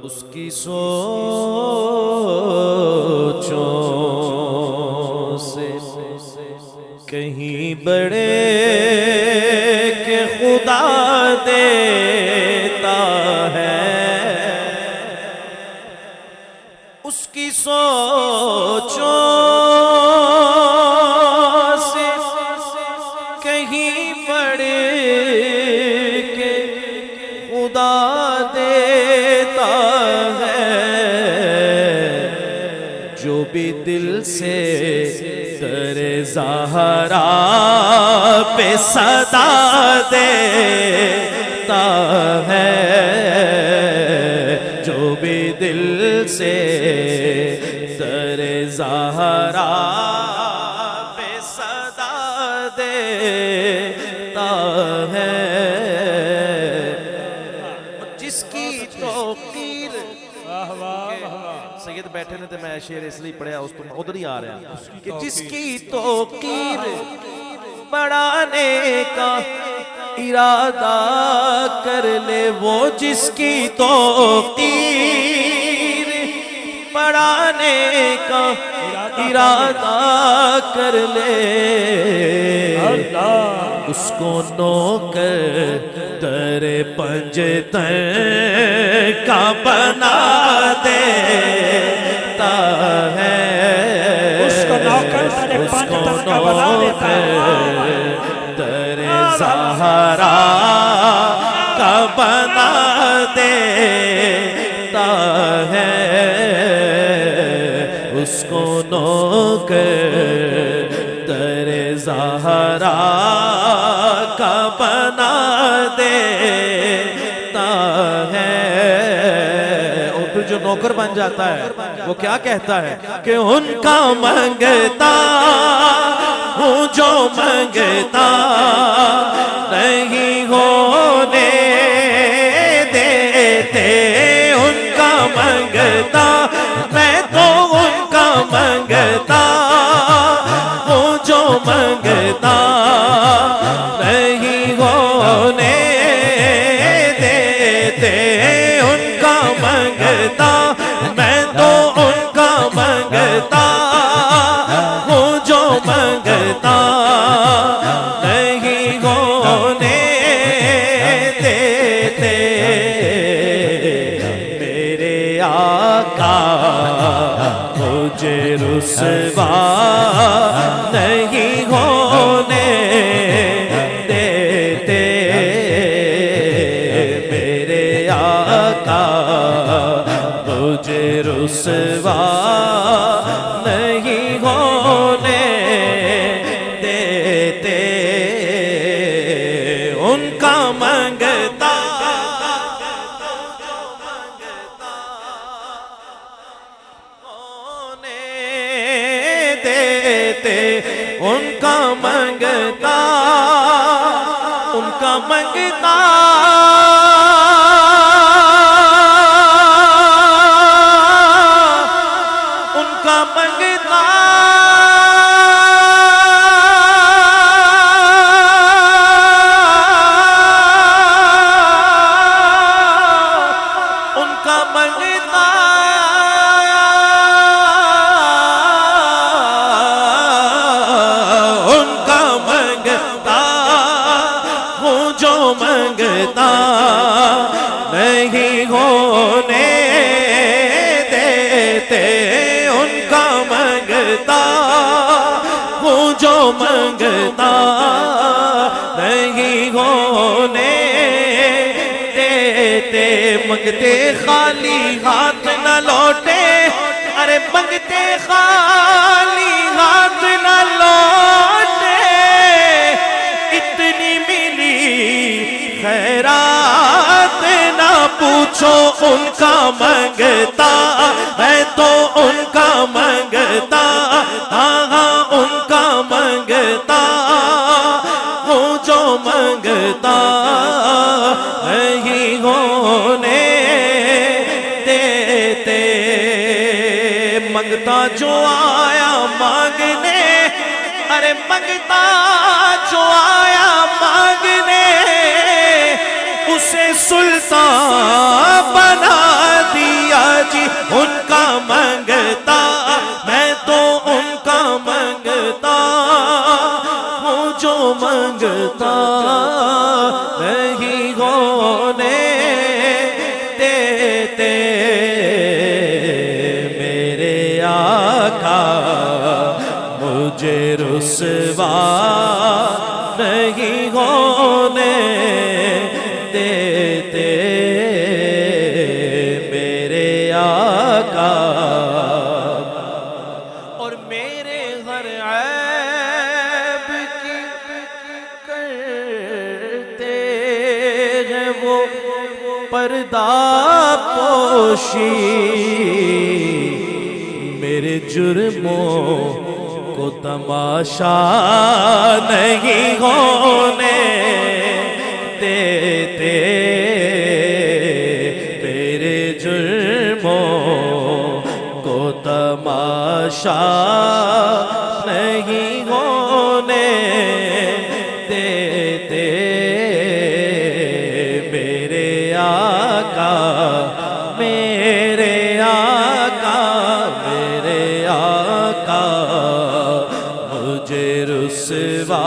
اس کی سوچوں سے کہیں بڑے کہ خدا دیتا ہے، اس کی سوچوں سے کہیں بڑے کہ خدا دیتا ہے، جو بھی دل سے در زہرا پہ صدا دیتا ہے، جو بھی دل سے در زہرا پہ صدا دیتا ہے، جس کی توقیر سید بیٹھے نے تو میں شعر اس لیے پڑھیا اس تو ادھر ہی آ رہا ہے کہ جس کی توقیر بڑھانے کا ارادہ کر لے، وہ جس کی توقیر بڑھانے کا ارادہ کر لے، اس کو نوکر در پنجتن کا بنا دیتا ہے، اس کو نوکر در زہرا کا بنا دیتا ہے، اس کو نوکر در زہرا کا بنا دیتا ہے، اور پھر جو نوکر بن جاتا ہے وہ کیا کہتا ہے کہ ان کا منگتا ہوں جو منگتا نہیں ہونے دیتے، ان کا منگتا میں تو ان کا منگتا ہوں جو منگتا نہیں ہونے دیتے، ان کا منگتا میں تو ان کا منگتا ہوں جو منگتا نہیں ہونے دیتے، میرے آقا مجھے رسوا نہیں ہونے دیتے، میرے آقا مجھے رسوا نہیں ہونے دیتے، ان کا منگتا ہونے دیتے، ان کا منگتا ان کا منگتا ان کا منگتا ان کا منگتا ان کا منگتا ہوں جو منگتا نہیں ہونے دیتے، ان کا منگتا ہوں جو منگتا نہیں ہونے دیتے، منگتے خالی ہاتھ نہ لوٹے، ارے منگتے خالی ہاتھ نہ لوٹے، اتنی ملی خیرات نہ پوچھو، ان کا منگتا ہے تو ان کا منگتا، ہاں ہاں ان کا منگتا ہوں جو منگتا نہیں ہونے دیتے، منگتا جو آیا مانگنے، ارے منگتا جو آیا مانگنے، اسے سلطان بنا دیا منگتا میں تو ان کا منگتا ہوں جو منگتا نہیں ہونے دیتے میرے آقا مجھے رسوا نہیں ہونے دیتے میرے آقا اور میرے ہر عیب کی کرتے ہیں وہ پردہ پوشی میرے جرموں کو تماشا نہیں ہونے دیتے میرے جرموں کو تماشا نہیں ہونے دیتے میرے آقا میرے آقا میرے آقا مجھے رسوا